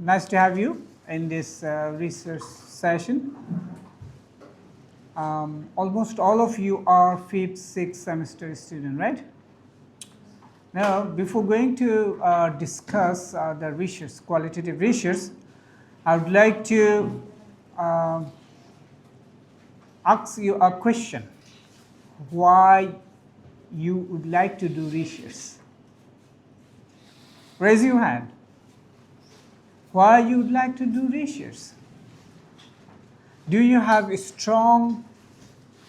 Nice to have you in this research session. Almost all of you are 5th, 6th semester student, right? Now, before going to discuss the research, qualitative research, I would like to ask you a question. Why you would like to do research? Raise your hand. Why you would like to do research? Do you have a strong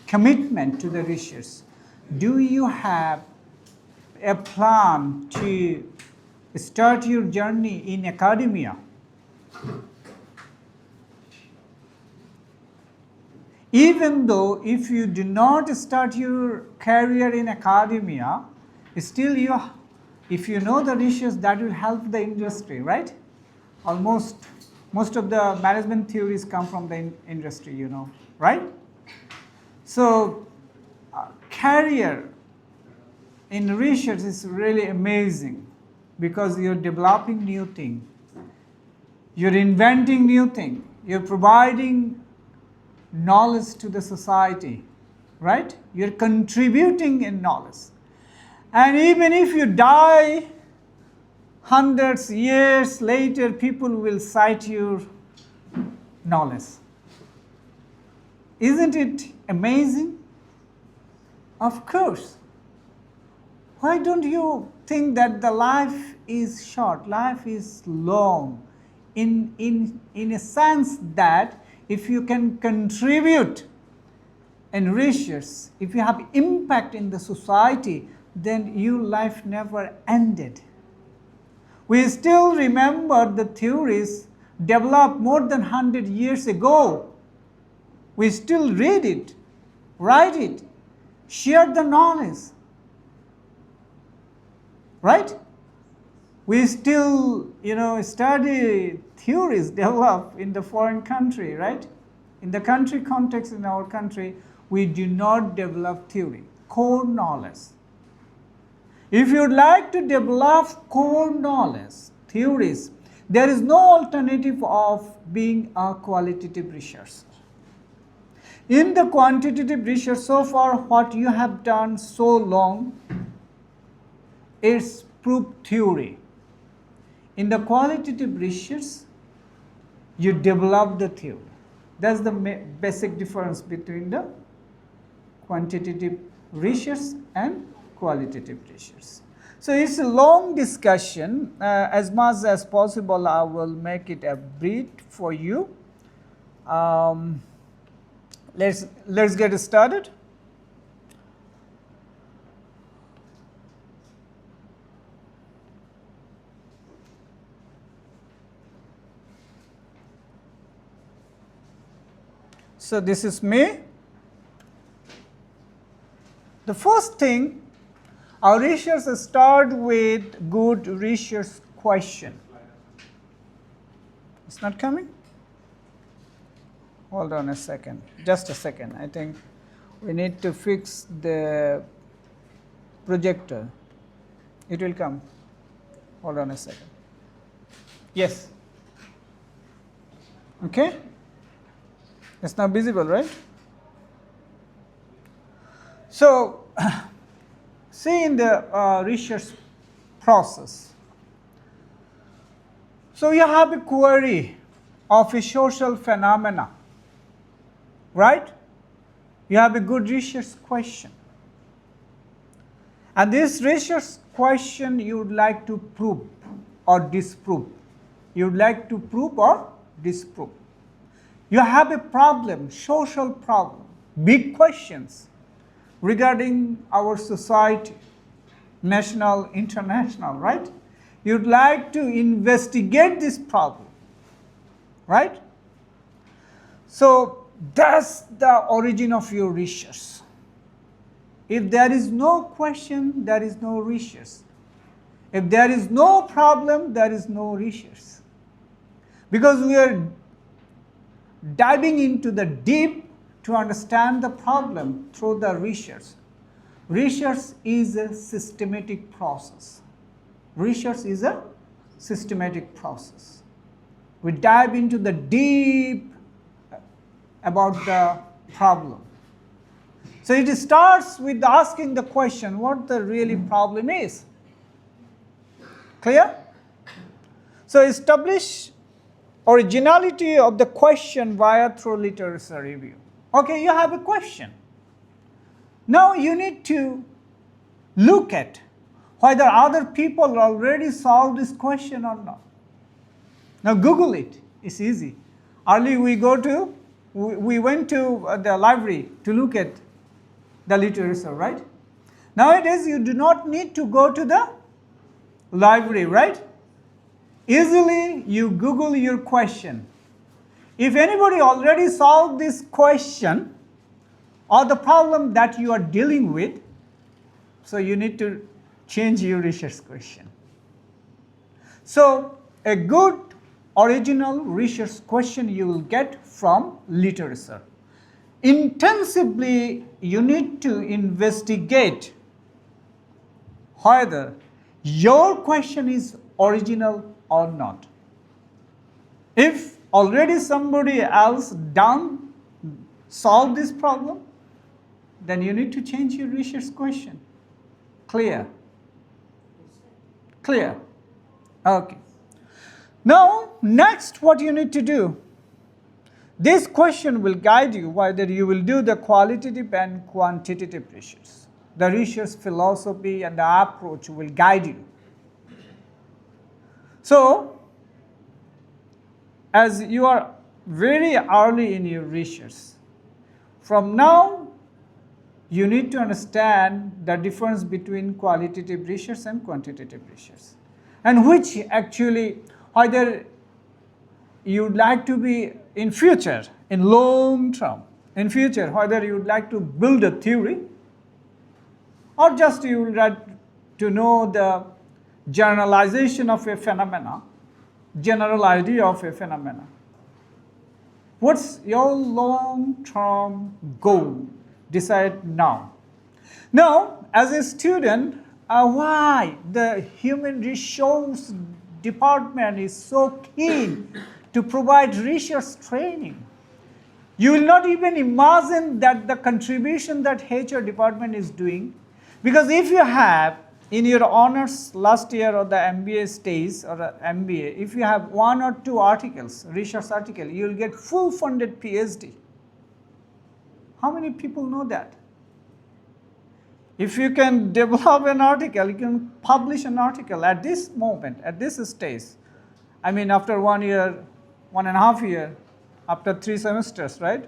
commitment to the research? Do you have a plan to start your journey in academia? Even though if you do not start your career in academia, still if you know the research, that will help the industry, right? Most of the management theories come from the industry, you know, right? So career in research is really amazing because you're developing new things, you're inventing new things, you're providing knowledge to the society, right? You're contributing in knowledge. And even if you die hundreds years later, people will cite your knowledge. Isn't it amazing? Of course. Why don't you think that the life is short, life is long, in a sense that if you can contribute in research, if you have impact in the society, then your life never ended. We still remember the theories developed more than 100 years ago. We still read it, write it, share the knowledge, right? We still, study theories developed in the foreign country, right? In the country context in our country, we do not develop theory, core knowledge. If you would like to develop core knowledge, theories, there is no alternative of being a qualitative researcher. In the quantitative research, so far what you have done so long is proof theory. In the qualitative research, you develop the theory. That's the basic difference between the quantitative research and qualitative research. So it's a long discussion. As much as possible, I will make it a brief for you. Let's get started. So this is me. The first thing, our research start with good research question. It's not coming? Hold on a second, just a second. I think we need to fix the projector. It will come. Hold on a second. Yes. Okay? It's now visible, right? So, see in the research process. So you have a query of a social phenomena, right? You have a good research question. And this research question you would like to prove or disprove. You would like to prove or disprove. You have a problem, social problem, big questions regarding our society, national, international, right? You'd like to investigate this problem, right? So that's the origin of your research. If there is no question, there is no research. If there is no problem, there is no research. Because we are diving into the deep to understand the problem through the research. Research is a systematic process. Research is a systematic process. We dive into the deep about the problem. So it starts with asking the question what the really problem is. Clear? So establish originality of the question via through literature review. Okay, you have a question. Now you need to look at whether other people already solved this question or not. Now Google it. It's easy. Early we went to the library to look at the literature, right? Nowadays you do not need to go to the library, right? Easily you Google your question. If anybody already solved this question or the problem that you are dealing with, so you need to change your research question. So a good original research question you will get from literature. Intensively you need to investigate whether your question is original or not. If already somebody else solved this problem, then you need to change your research question. Clear? Clear? Okay. Now, next what you need to do. This question will guide you whether you will do the qualitative and quantitative research. The research philosophy and the approach will guide you. So, as you are very early in your research, from now you need to understand the difference between qualitative research and quantitative research, and which actually either you would like to be in future, in long term, in future, whether you would like to build a theory or just you would like to know the generalization of a phenomena, general idea of a phenomena. What's your long-term goal? Decide now. Now, as a student, why the human resource department is so keen to provide research training? You will not even imagine that the contribution that HR department is doing, because if you have in your honors last year or the MBA stage or the MBA, if you have 1 or 2 articles, research article, you will get full funded PhD. How many people know that? If you can develop an article, you can publish an article at this moment, at this stage. I mean, after 1 year, 1.5 years, after 3 semesters, right?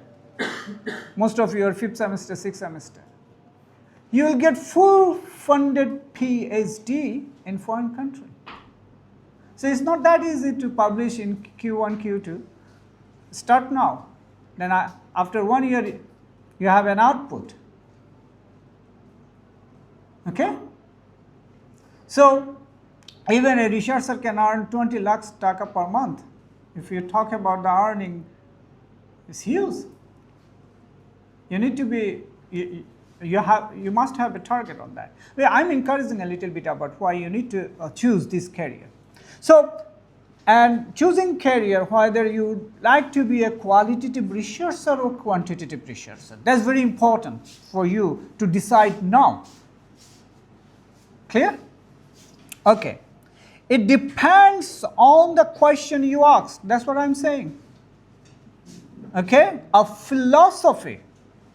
Most of you are 5th semester, 6th semester. You will get full funded PhD in foreign country. So it's not that easy to publish in Q1, Q2. Start now. Then after 1 year, you have an output. Okay? So even a researcher can earn 20 lakhs taka per month. If you talk about the earning, it's huge. You need to be, you must have a target on that. I'm encouraging a little bit about why you need to choose this career. So, and choosing career, whether you like to be a qualitative researcher or quantitative researcher, that's very important for you to decide now. Clear? Okay. It depends on the question you ask. That's what I'm saying. Okay? A philosophy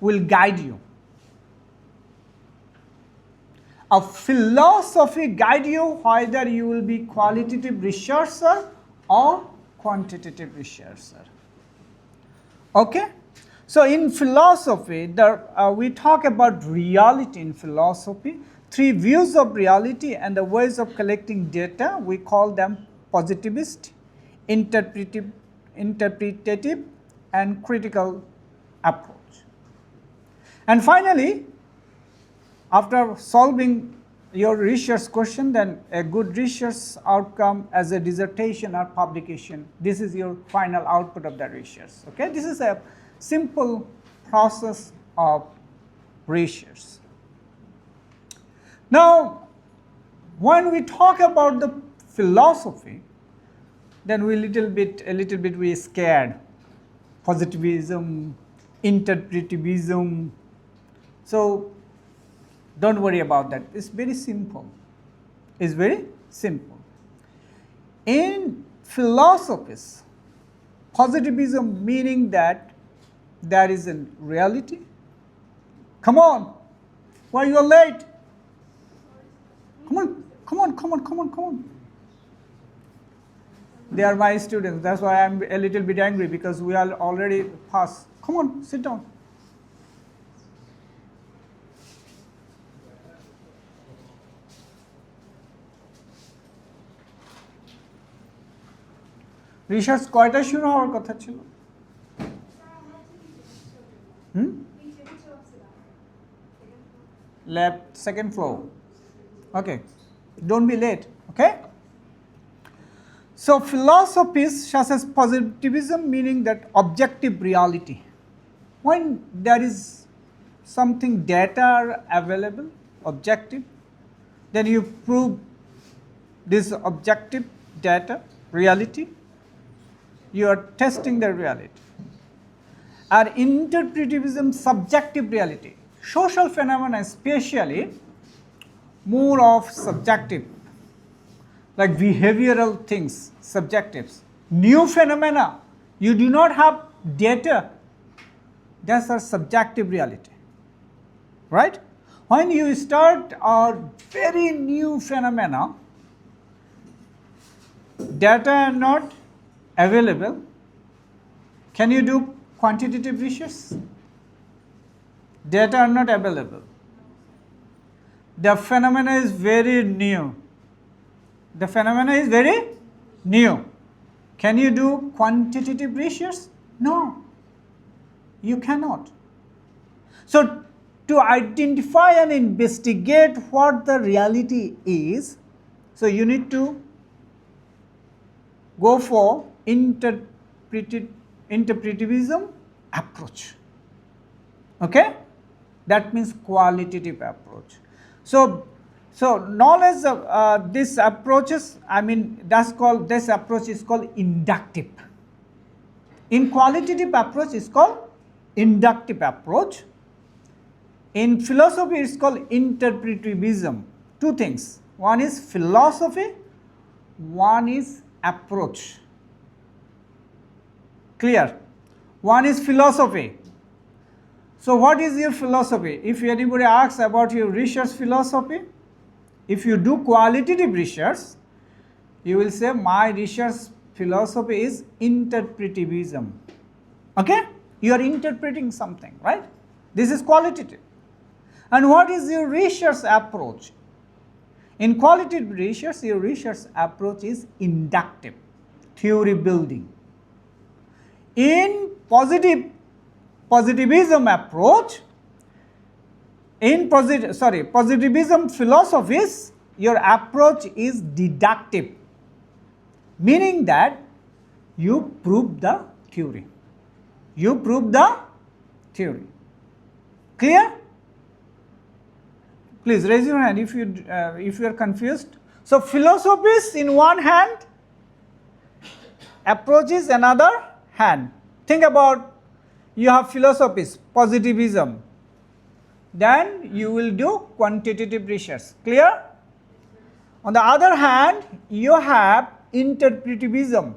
will guide you. A philosophy guide you whether you will be qualitative researcher or quantitative researcher. Okay? So in philosophy, we talk about reality in philosophy. 3 views of reality and the ways of collecting data. We call them positivist, interpretative, and critical approach. And finally, after solving your research question, then a good research outcome as a dissertation or publication. This is your final output of the research. Okay, this is a simple process of research. Now, when we talk about the philosophy, then we a little bit we scared. Positivism, interpretivism. So don't worry about that. It's very simple. It's very simple. In philosophies, positivism meaning that there is a reality. Come on, why you are late? Come on, come on, come on, come on, come on. They are my students. That's why I'm a little bit angry because we are already past. Come on, sit down. Research কয়টা শুরু হওয়ার কথা ছিল? Left, second floor. Okay, don't be late. Okay. So philosophies such as positivism meaning that objective reality. When there is something data are available, objective, then you prove this objective data, reality. You are testing the reality. And interpretivism, subjective reality. Social phenomena especially more of subjective, like behavioral things, subjectives. New phenomena, you do not have data, that's a subjective reality, right? When you start a very new phenomena, data are not available, can you do quantitative research? Data are not available. The phenomena is very new. The phenomena is very new. Can you do quantitative research? No, you cannot. So to identify and investigate what the reality is, so you need to go for interpretivism approach. Okay, that means qualitative approach. So knowledge of this approaches, I mean this approach is called inductive. In qualitative approach is called inductive approach. In philosophy it's called interpretivism. Two things, one is philosophy, one is approach. Clear? One is philosophy. So what is your philosophy? If anybody asks about your research philosophy, if you do qualitative research, you will say my research philosophy is interpretivism. Okay? You are interpreting something, right? This is qualitative. And what is your research approach? In qualitative research, your research approach is inductive, theory building. In positivism approach, positivism philosophies, your approach is deductive, meaning that you prove the theory. You prove the theory. Clear? Please raise your hand if you are confused. So philosophies in one hand, approaches another hand. Think about, you have philosophies, positivism, then you will do quantitative research. Clear? On the other hand, you have interpretivism,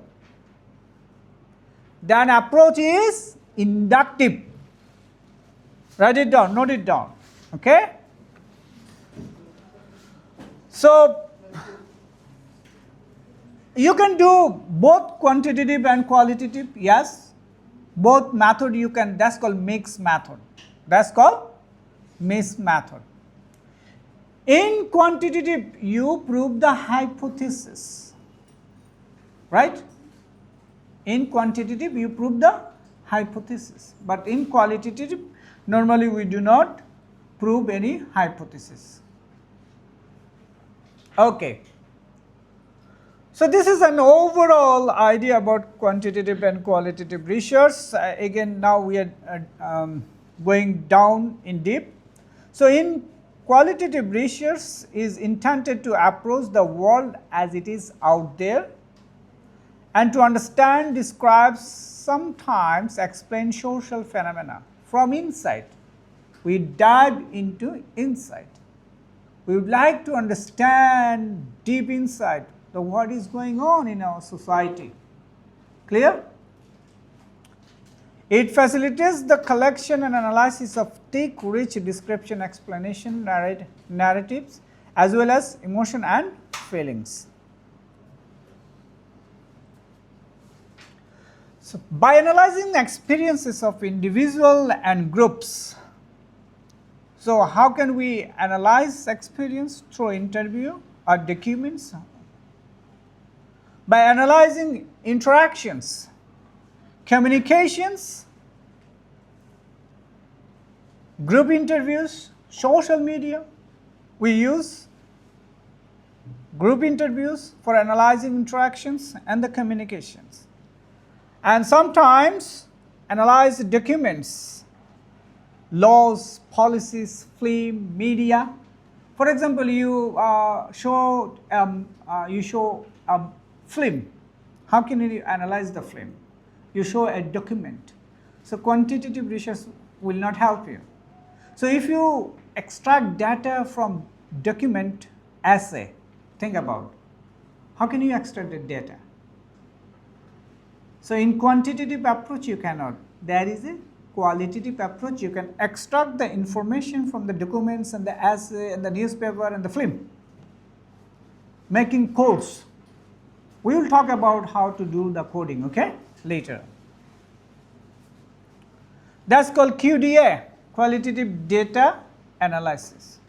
then approach is inductive. Write it down, note it down. Okay? So you can do both quantitative and qualitative, yes. Both method you can, that's called mixed method. That's called mixed method. In quantitative, you prove the hypothesis, right? In quantitative, you prove the hypothesis. But in qualitative, normally we do not prove any hypothesis. Okay. So this is an overall idea about quantitative and qualitative research. Again, now we are going down in deep. So in qualitative research is intended to approach the world as it is out there and to understand, describe, sometimes explain social phenomena from inside. We dive into insight. We would like to understand deep inside what is going on in our society. Clear? It facilitates the collection and analysis of thick, rich description, explanation, narratives, as well as emotion and feelings. So, by analyzing the experiences of individual and groups, so how can we analyze experience? Through interview or documents? By analyzing interactions, communications, group interviews, social media. We use group interviews for analyzing interactions and the communications. And sometimes analyze documents, laws, policies, film, media. For example, you show a film. How can you analyze the film? You show a document. So quantitative research will not help you. So if you extract data from document essay, think about how can you extract the data? So in quantitative approach you cannot. There is a qualitative approach. You can extract the information from the documents and the essay and the newspaper and the film. Making codes. We will talk about how to do the coding, okay, later. That's called QDA, qualitative data analysis.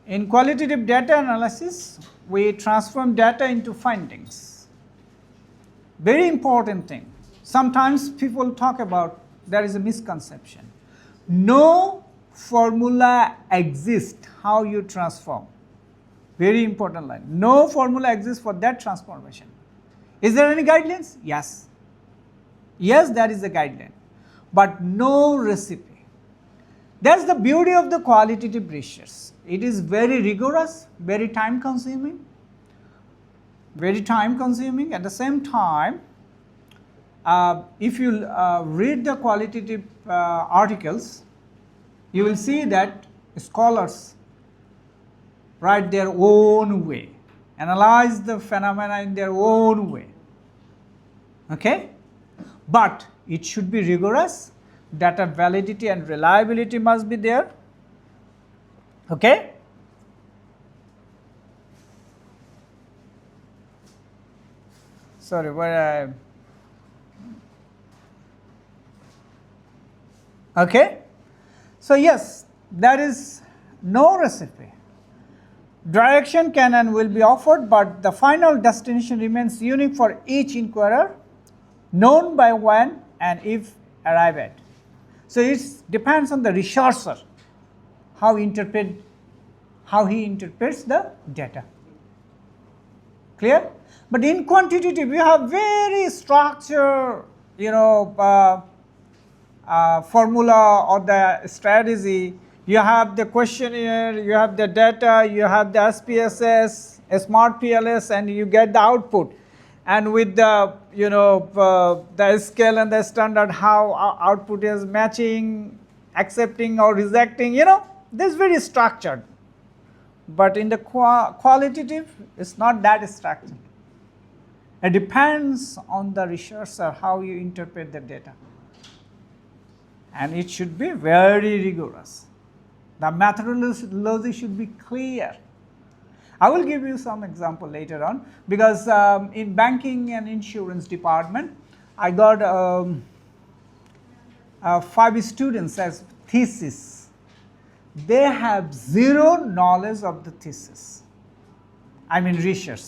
In qualitative data analysis, we transform data into findings. Very important thing. Sometimes people talk about, there is a misconception. No formula exists how you transform. Very important line. No formula exists for that transformation. Is there any guidelines? Yes. Yes, there is a guideline, but no recipe. That's the beauty of the qualitative research. It is very rigorous, very time consuming. At the same time, if you read the qualitative articles, you will see that scholars write their own way, analyze the phenomena in their own way. Okay? But it should be rigorous. Data validity and reliability must be there. Okay? Sorry, where okay? So yes, there is no recipe. Direction can and will be offered, but the final destination remains unique for each inquirer, known by when and if arrived at. So it depends on the researcher how he interprets the data. Clear? But in quantitative, you have very structured, formula or the strategy. You have the questionnaire, you have the data, you have the SPSS, a smart PLS, and you get the output. And with the the scale and the standard, how output is matching, accepting or rejecting. This is very structured. But in the qualitative, it's not that structured. It depends on the researcher how you interpret the data, and it should be very rigorous. The methodology should be clear. I will give you some example later on, because in banking and insurance department, I got 5 students as thesis. They have zero knowledge of the thesis. I mean research.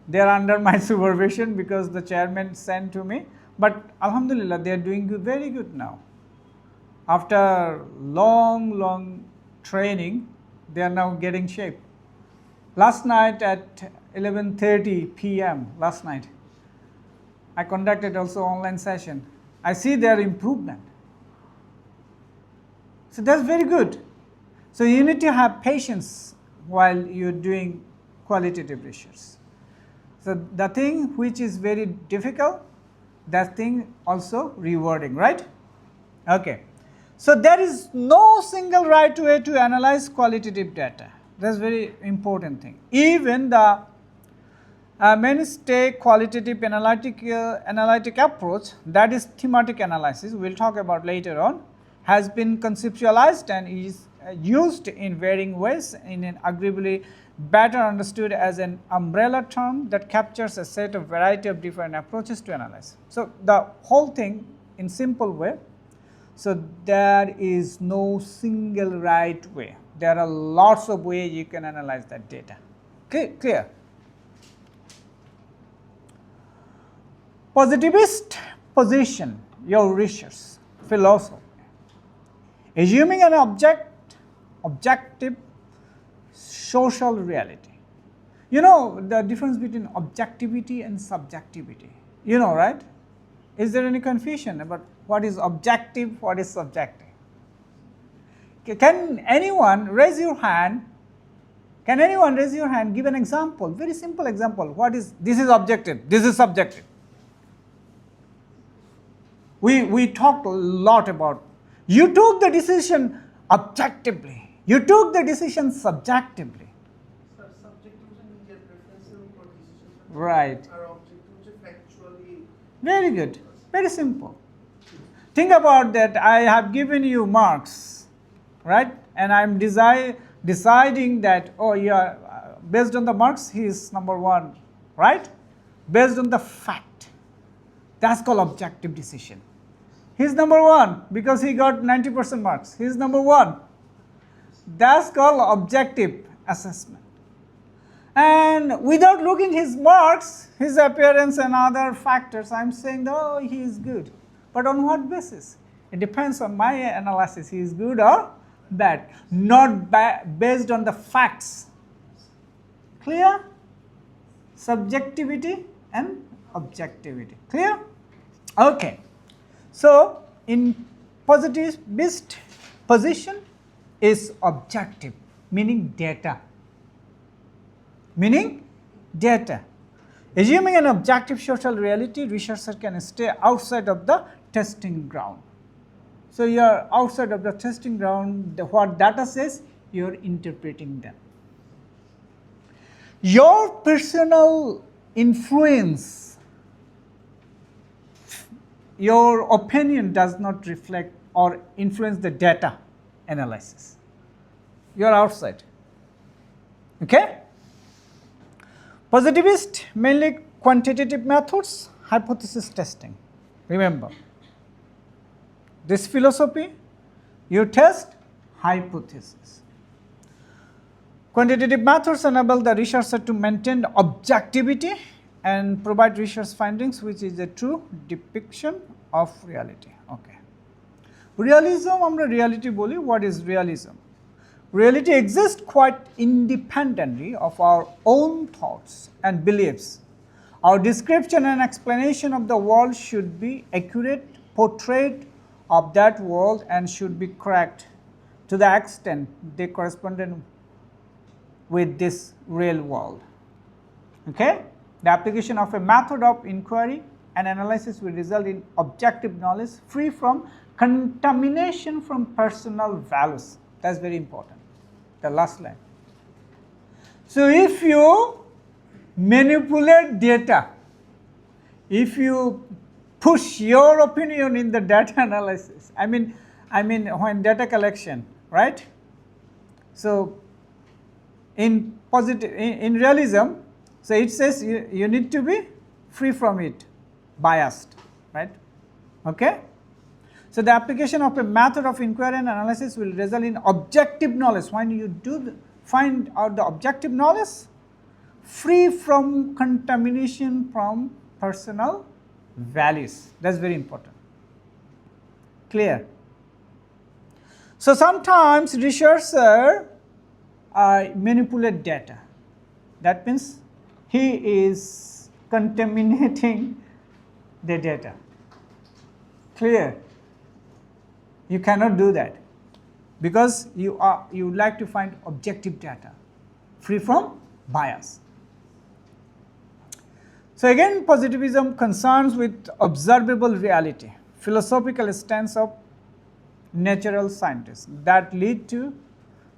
They are under my supervision because the chairman sent to me. But Alhamdulillah, they are doing very good now. After long training, they are now getting shape. Last night at 11:30 p.m. last night, I conducted also online session. I see their improvement. So that's very good. So you need to have patience while you're doing qualitative research. So the thing which is very difficult, that thing also rewarding, right? Okay. So there is no single right way to analyze qualitative data. That's very important thing. Even the mainstay qualitative analytic approach, that is thematic analysis, we will talk about later on, has been conceptualized and is used in varying ways in an agreeably better understood as an umbrella term that captures a set of variety of different approaches to analyze. So the whole thing in simple way, so there is no single right way. There are lots of ways you can analyze that data. Clear? Positivist position, your research philosophy, assuming an objective social reality. You know the difference between objectivity and subjectivity, you know, right? Is there any confusion about what is objective, what is subjective? Can anyone raise your hand? Can anyone raise your hand, give an example, very simple example, what is, this is objective, this is subjective. We talked a lot about, you took the decision objectively, you took the decision subjectively. Sir, subjective means your preference for decision. Right. Or objective factually. Very good, very simple. Think about that, I have given you marks, right? And I am deciding that, oh yeah, based on the marks, he is number one, right? Based on the fact. That's called objective decision. He's number one because he got 90% marks. He's number one. That's called objective assessment. And without looking his marks, his appearance and other factors, I'm saying, oh, he is good. But on what basis? It depends on my analysis. He is good or bad, not based on the facts. Clear? Subjectivity and objectivity. Clear? Okay. So in positivist position is objective, meaning data. Meaning data. Assuming an objective social reality, researcher can stay outside of the testing ground. So you are outside of the testing ground, what data says, you are interpreting them. Your personal influence, your opinion does not reflect or influence the data analysis. You are outside. Okay? Positivist, mainly quantitative methods, hypothesis testing. Remember, this philosophy, you test hypothesis. Quantitative methods enable the researcher to maintain objectivity and provide research findings which is a true depiction of reality. Okay. Realism, আমরা reality বলি. What is realism? Reality exists quite independently of our own thoughts and beliefs. Our description and explanation of the world should be accurate portrait of that world and should be correct to the extent they correspond with this real world. Okay? The application of a method of inquiry and analysis will result in objective knowledge free from contamination from personal values. That's very important. The last line. So if you manipulate data, if you push your opinion in the data analysis, I mean when data collection, right? So in realism, so it says you need to be free from it, biased, right? Okay? So the application of a method of inquiry and analysis will result in objective knowledge. When you find out the objective knowledge, free from contamination from personal values. That's very important. Clear? So sometimes researchers manipulate data. That means he is contaminating the data. Clear? You cannot do that because you would like to find objective data free from bias. So again, positivism concerns with observable reality, philosophical stance of natural scientists that lead to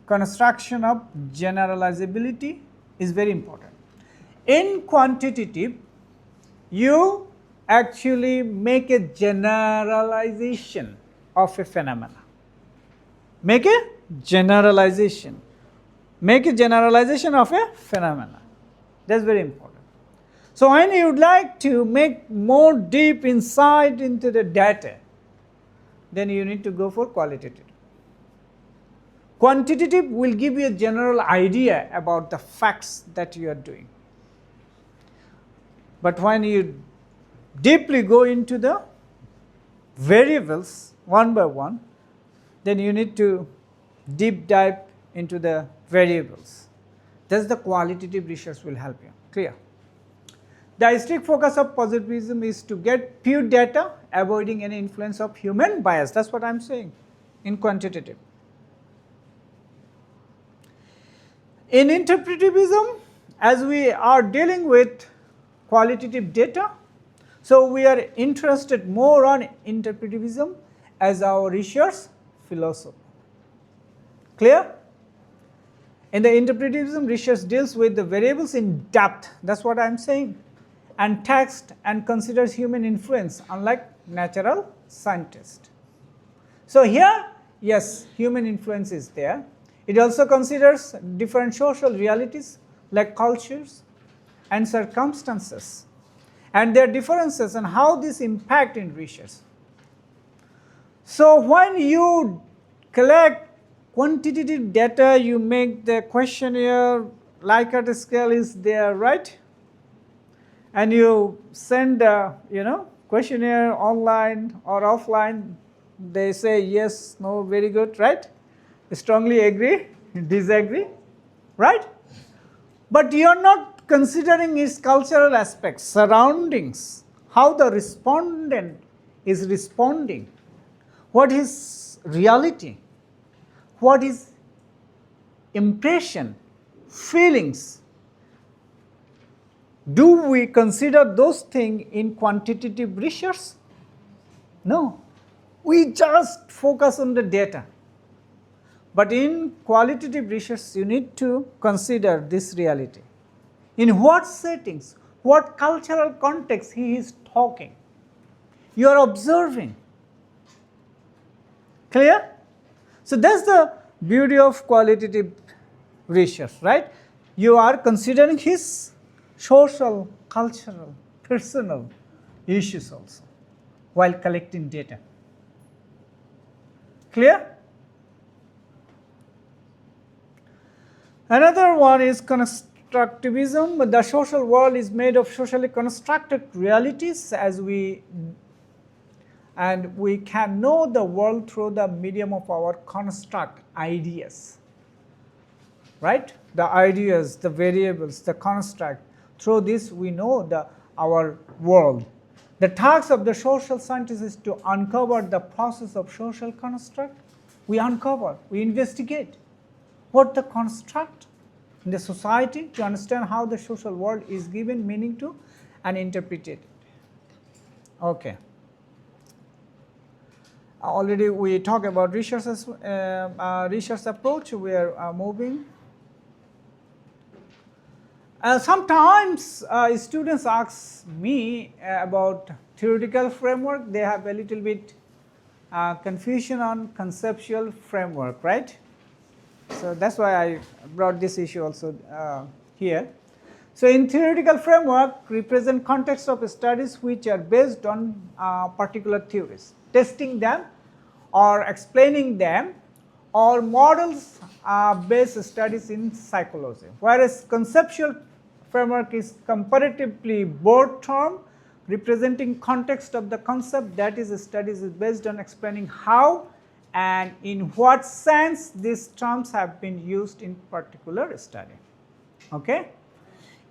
construction of generalizability is very important. In quantitative, you actually make a generalization of a phenomena. Make a generalization. Make a generalization of a phenomena. That's very important. So when you would like to make more deep insight into the data, then you need to go for qualitative. Quantitative will give you a general idea about the facts that you are doing. But when you deeply go into the variables one by one, then you need to deep dive into the variables. That's the qualitative research will help you. Clear? The strict focus of positivism is to get pure data, avoiding any influence of human bias. That's what I'm saying in quantitative. In interpretivism, as we are dealing with qualitative data, so we are interested more on interpretivism as our research philosophy. Clear? In the interpretivism, research deals with the variables in depth. That's what I'm saying. And text and considers human influence, unlike natural scientists. So here, yes, human influence is there. It also considers different social realities like cultures and circumstances and their differences and how this impact in research. So when you collect quantitative data, you make the questionnaire, Likert scale is there, right? And you send questionnaire online or offline, they say yes, no, very good, right? Strongly agree, disagree, right? But you are not considering its cultural aspects, surroundings, how the respondent is responding, what is reality, what is impression, feelings. Do we consider those things in quantitative research? No. We just focus on the data. But in qualitative research, you need to consider this reality. In what settings, what cultural context he is talking. You are observing. Clear? So that's the beauty of qualitative research, right? You are considering his social, cultural, personal issues also while collecting data. Clear? Another one is constructivism. The social world is made of socially constructed realities and we can know the world through the medium of our construct ideas. Right? The ideas, the variables, the construct. Through this we know our world. The task of the social scientist is to uncover the process of social construct. We uncover, we investigate what the construct in the society to understand how the social world is given meaning to and interpreted. Okay. Already we talked about research approach. We are moving. Sometimes students ask me about theoretical framework. They have a little bit confusion on conceptual framework, right? So that's why I brought this issue also here. So in theoretical framework represent context of studies which are based on particular theories, testing them or explaining them, or models based studies in psychology. Whereas conceptual framework is comparatively broad term representing context of the concept, that is studies is based on explaining how and in what sense these terms have been used in particular study. Okay?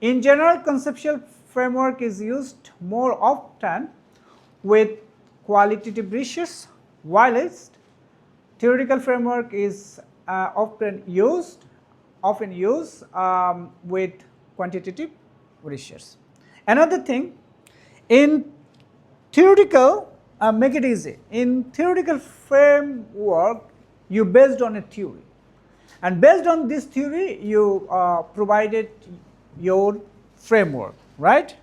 In general, conceptual framework is used more often with qualitative research, whilst theoretical framework is often used with quantitative research. Another thing, in theoretical, make it easy. In theoretical framework, you based on a theory. And based on this theory, you provided your framework, right?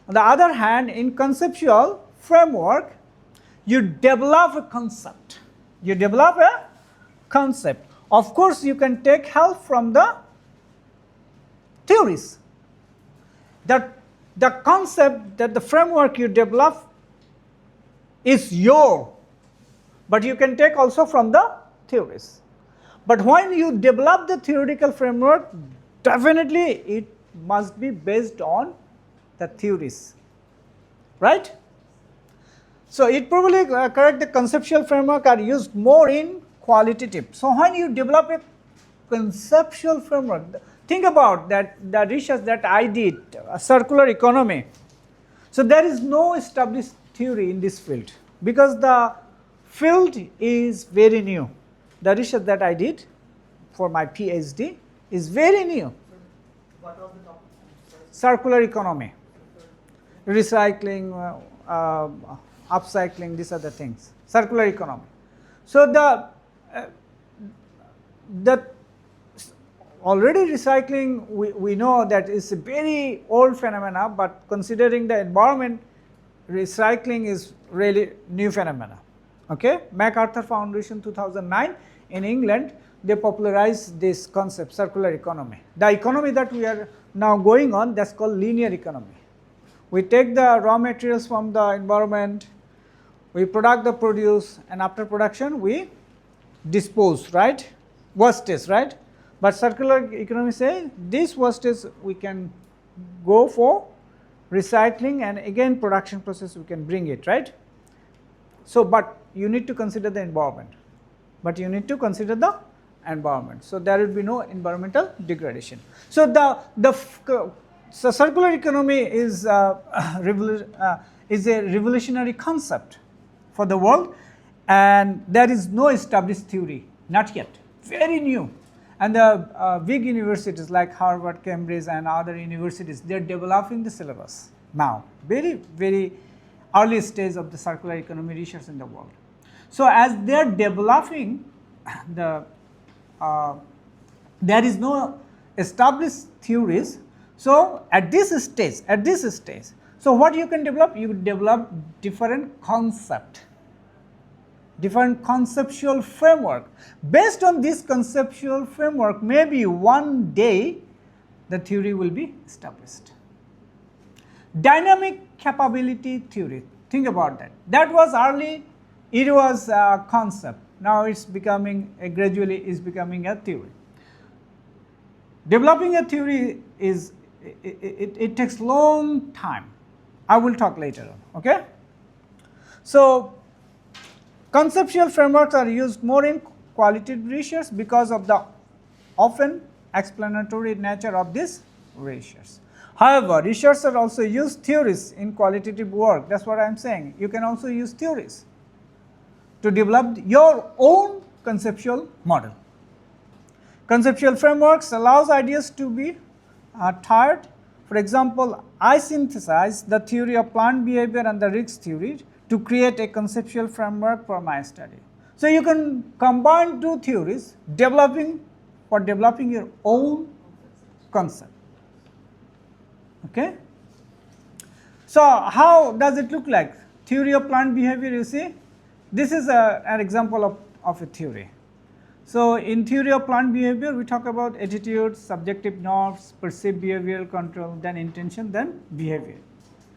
On the other hand, in conceptual framework, you develop a concept. You develop a concept. Of course, you can take help from the theories. The concept, that the framework you develop is your, but you can take also from the theories. But when you develop the theoretical framework, definitely it must be based on the theories, right? So it probably correct, the conceptual framework are used more in qualitative. So when you develop a conceptual framework, think about that, the research that I did, circular economy. So there is no established theory in this field because the field is very new. The research that I did for my PhD is very new. What was the topic? Circular economy, recycling, upcycling, these are the things. Circular economy. So the already recycling, we know that is a very old phenomena, but considering the environment, recycling is really new phenomena. Okay, MacArthur Foundation 2009 in England, they popularized this concept, circular economy. The economy that we are now going on, that's called linear economy. We take the raw materials from the environment, we produce the produce, and after production we dispose, right? Wastage, right? But circular economy says this wastage we can go for recycling, and again production process we can bring it, right? So, but you need to consider the environment. So there will be no environmental degradation. So so circular economy is a revolutionary concept for the world, and there is no established theory, not yet, very new. And the big universities like Harvard, Cambridge, and other universities, they are developing the syllabus now, very, very early stage of the circular economy research in the world. So as they are developing there is no established theories. So at this stage, so what you can develop? You develop different conceptual framework. Based on this conceptual framework, maybe one day the theory will be established. Dynamic capability theory, think about that. That was early, it was a concept. Now it's becoming, gradually is becoming a theory. Developing a theory is, it takes long time. I will talk later on, okay? So conceptual frameworks are used more in qualitative research because of the often explanatory nature of this research. However, researchers also use theories in qualitative work. That's what I am saying. You can also use theories to develop your own conceptual model. Conceptual frameworks allows ideas to be tiered. For example, I synthesize the theory of plant behavior and the risk theory to create a conceptual framework for my study. So you can combine two theories, developing your own concept. Okay? So how does it look like? Theory of plant behavior, you see? This is an example of a theory. So in theory of plant behavior, we talk about attitudes, subjective norms, perceived behavioral control, then intention, then behavior.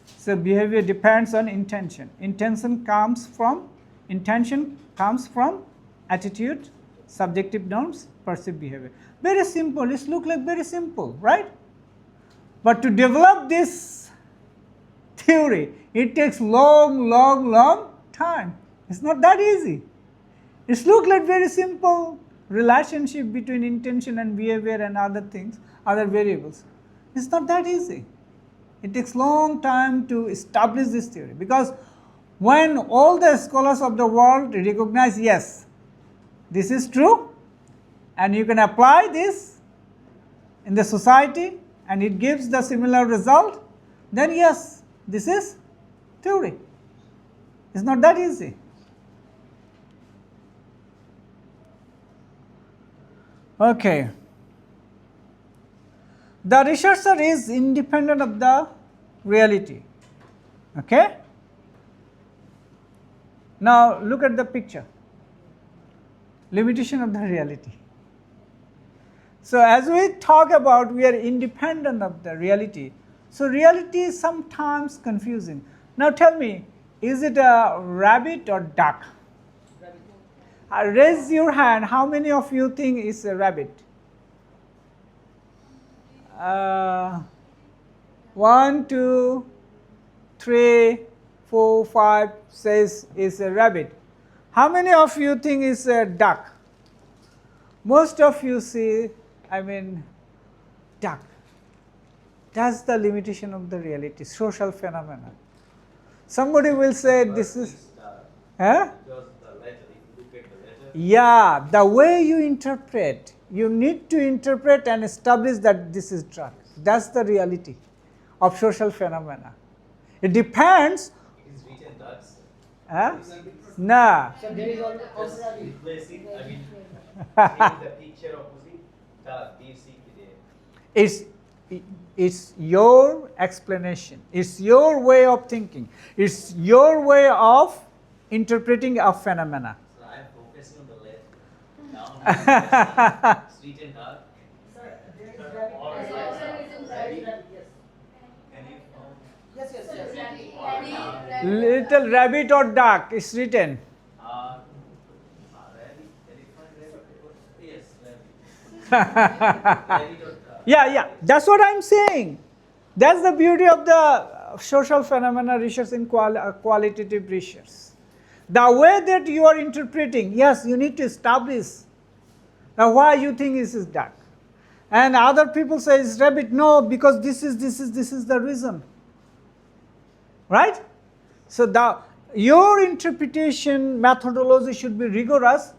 So behavior depends on intention. Intention comes from attitude, subjective norms, perceived behavior. Very simple. It looks like very simple, right? But to develop this theory, it takes long time. It's not that easy. It looks like very simple relationship between intention and behavior and other things, other variables. It's not that easy. It takes long time to establish this theory, because when all the scholars of the world recognize, yes, this is true, and you can apply this in the society and it gives the similar result, then yes, this is theory. It's not that easy. Okay. The researcher is independent of the reality. Okay. Now look at the picture. Limitation of the reality. So as we talk about, we are independent of the reality. So reality is sometimes confusing. Now tell me, is it a rabbit or duck? Raise your hand. How many of you think it's a rabbit? 1, 2, 3, 4, 5 says it's a rabbit. How many of you think it's a duck? Most of you see, duck. That's the limitation of the reality, social phenomena. Somebody will say this is. Huh? Yeah, the way you interpret, you need to interpret and establish that this is drug. That's the reality of social phenomena. It depends. It is written ducks. Huh? Nah. So there is also Just contrary. replacing, change the picture opposite duck, deep sea there. It's your explanation. It's your way of thinking. It's your way of interpreting a phenomena. So I am focusing on the left. Now it's written duck. Sir, there is rabbit. Yes. Can you Yes, yes. Little rabbit or duck is written. rabbit, elephant, rabbit? Yes, rabbit. Rabbit or duck? Yeah, that's what I'm saying. That's the beauty of the social phenomena research in qualitative research. The way that you are interpreting, yes, you need to establish why you think this is duck. And other people say it's rabbit. No, because this is the reason. Right? So your interpretation methodology should be rigorous,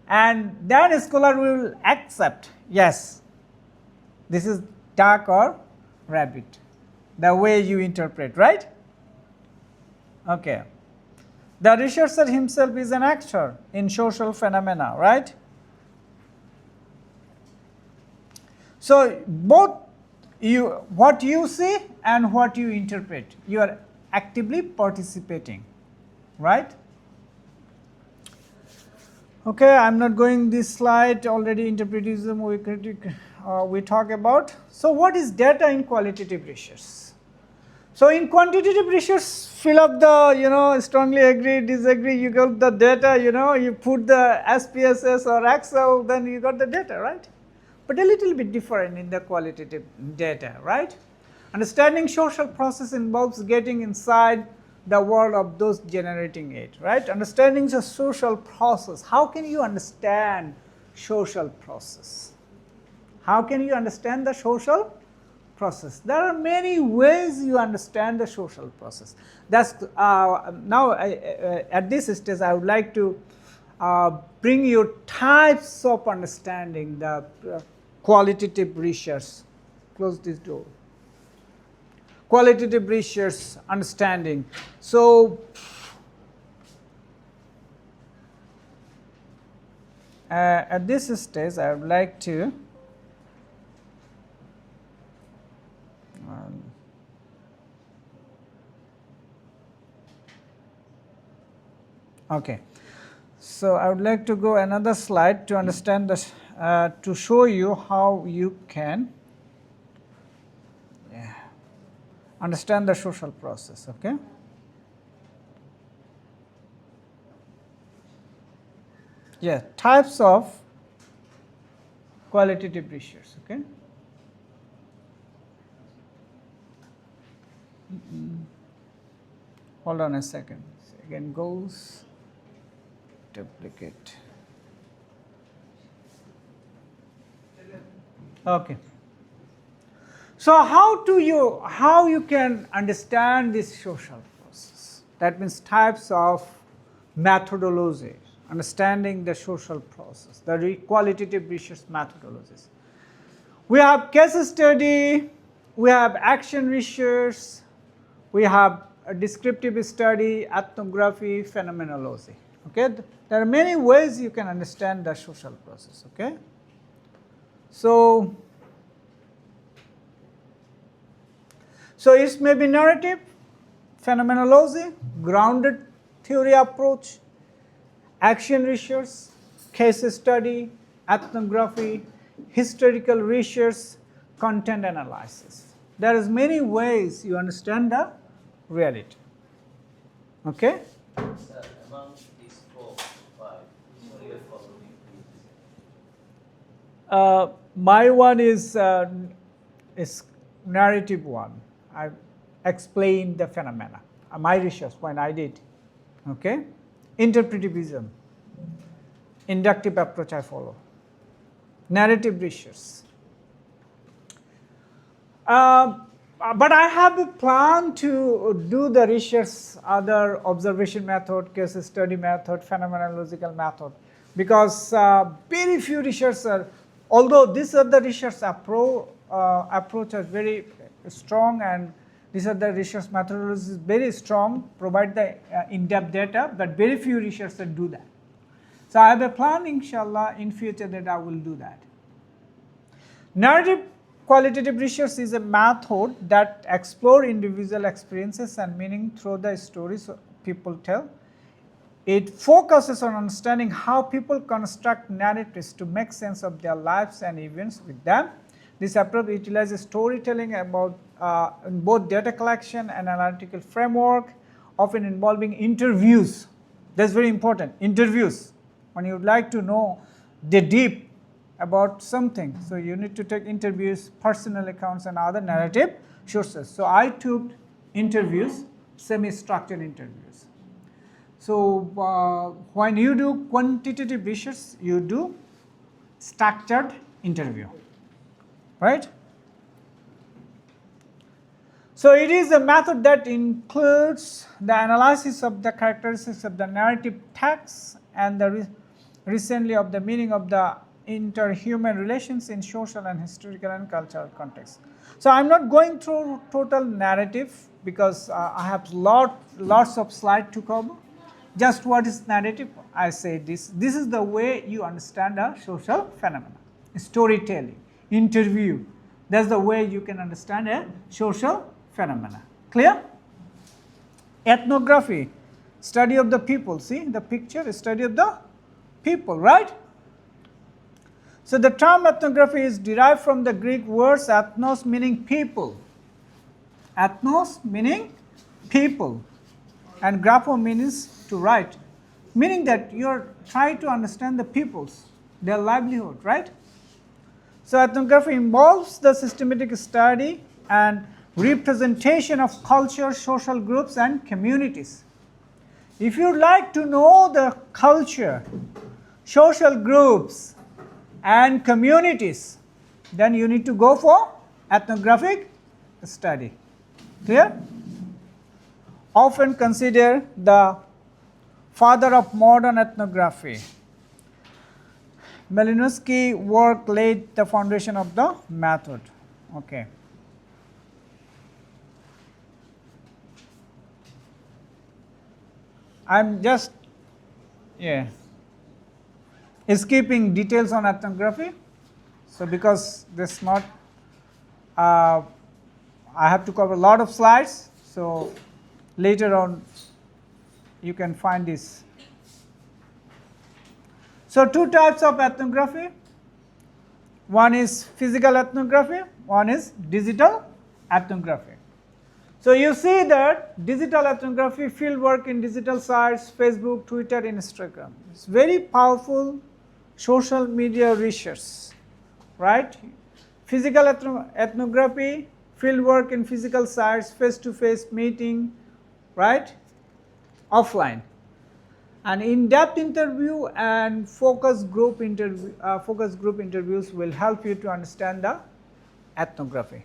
and then a scholar will accept, yes, this is duck or rabbit, the way you interpret, right? Okay. The researcher himself is an actor in social phenomena, right? So both what you see and what you interpret, you are actively participating, right? Okay, I'm not going this slide. Already interpretism we talk about. So what is data in qualitative research? So in quantitative research, fill up the strongly agree, disagree. You got the data. You put the SPSS or Excel, then you got the data, right? But a little bit different in the qualitative data, right? Understanding social process involves getting inside the world of those generating it, right? Understanding the social process. How can you understand social process? How can you understand the social process? There are many ways you understand the social process. That's now at this stage I would like to bring you types of understanding the qualitative research. Close this door. Qualitative research understanding. So at this stage I would like to okay. So I would like to go another slide to understand this, to show you how you can understand the social process, okay? Yeah, types of qualitative research, okay? Hold on a second. Again, goals, duplicate. Okay. So how you can understand this social process? That means types of methodology, understanding the social process, the qualitative research methodologies. We have case study, we have action research, we have a descriptive study, ethnography, phenomenology. Okay, there are many ways you can understand the social process. Okay, so it may be narrative, phenomenology, grounded theory approach, action research, case study, ethnography, historical research, content analysis. There is many ways you understand the reality. Okay? Sir, among these 4, 5, which one you are following, please? My one is narrative one. I explained the phenomena. My research when I did. Okay? Interpretivism. Inductive approach I follow. Narrative research. But I have a plan to do the research, other observation method, case study method, phenomenological method, because very few researchers, although these are the research approach are very strong, and these are the research methodologies very strong, provide the in-depth data, but very few researchers do that. So I have a plan, inshallah, in future that I will do that. Narrative qualitative research is a method that explores individual experiences and meaning through the stories people tell. It focuses on understanding how people construct narratives to make sense of their lives and events with them. This approach utilizes storytelling about in both data collection and analytical framework, often involving interviews. That's very important, interviews. When you would like to know the deep about something, so you need to take interviews, personal accounts, and other narrative sources. So I took interviews, semi-structured interviews. So when you do quantitative research, you do structured interview, right? So it is a method that includes the analysis of the characteristics of the narrative text and the recently of the meaning of the interhuman relations in social and historical and cultural context. So I'm not going through total narrative because I have lots of slides to cover. Just what is narrative? I say this is the way you understand a social phenomenon. Storytelling, interview, that's the way you can understand a social phenomena. Clear? Ethnography, study of the people. See the picture, study of the people, right? So the term ethnography is derived from the Greek words ethnos meaning people. Ethnos meaning people, and grapho means to write, meaning that you are trying to understand the peoples, their livelihood, right? So ethnography involves the systematic study and representation of culture, social groups, and communities. If you like to know the culture, social groups, and communities, then you need to go for ethnographic study. Clear? Often considered the father of modern ethnography. Malinowski's work laid the foundation of the method. Okay. I'm just skipping details on ethnography. So because this not, I have to cover a lot of slides. So later on, you can find this. So two types of ethnography. One is physical ethnography. One is digital ethnography. So you see that digital ethnography, field work in digital sites, Facebook, Twitter, Instagram. It's very powerful social media research, right? Physical ethnography, field work in physical sites, face-to-face meeting, right? Offline. And in-depth interview and focus group interviews will help you to understand the ethnography.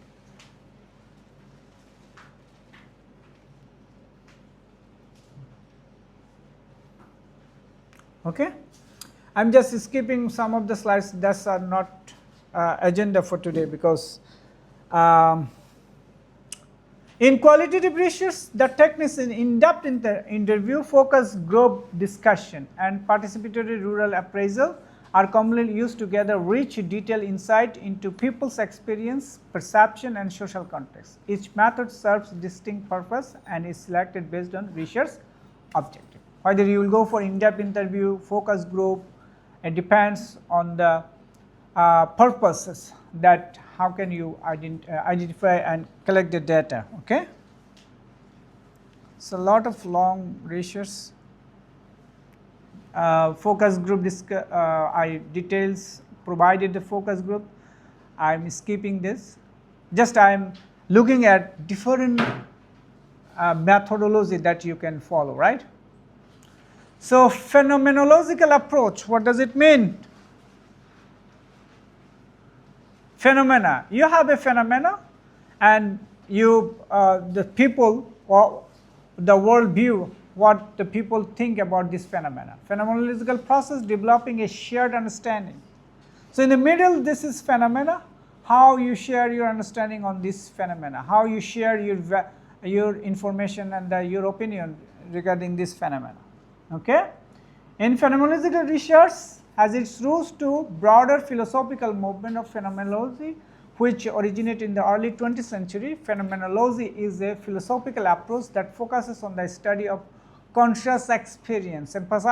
Okay, I'm just skipping some of the slides that are not agenda for today because In qualitative research, the techniques in in-depth interview, focus group discussion, and participatory rural appraisal are commonly used to gather rich, detailed insight into people's experience, perception, and social context. Each method serves distinct purpose and is selected based on research objective. Whether you will go for in-depth interview, focus group, it depends on the purposes that how can you identify and collect the data, okay? So, a lot of long research. Focus group I details provided the focus group. I am skipping this. Just I am looking at different methodology that you can follow, right? So, phenomenological approach, what does it mean? Phenomena. You have a phenomena, and you the people or the world view what the people think about this phenomena. Phenomenological process developing a shared understanding. So, in the middle, this is phenomena. How you share your understanding on this phenomena, how you share your information and your opinion regarding this phenomena. Okay? In phenomenological research has its roots to broader philosophical movement of phenomenology which originated in the early 20th century. Phenomenology is a philosophical approach that focuses on the study of conscious experience, emphasizing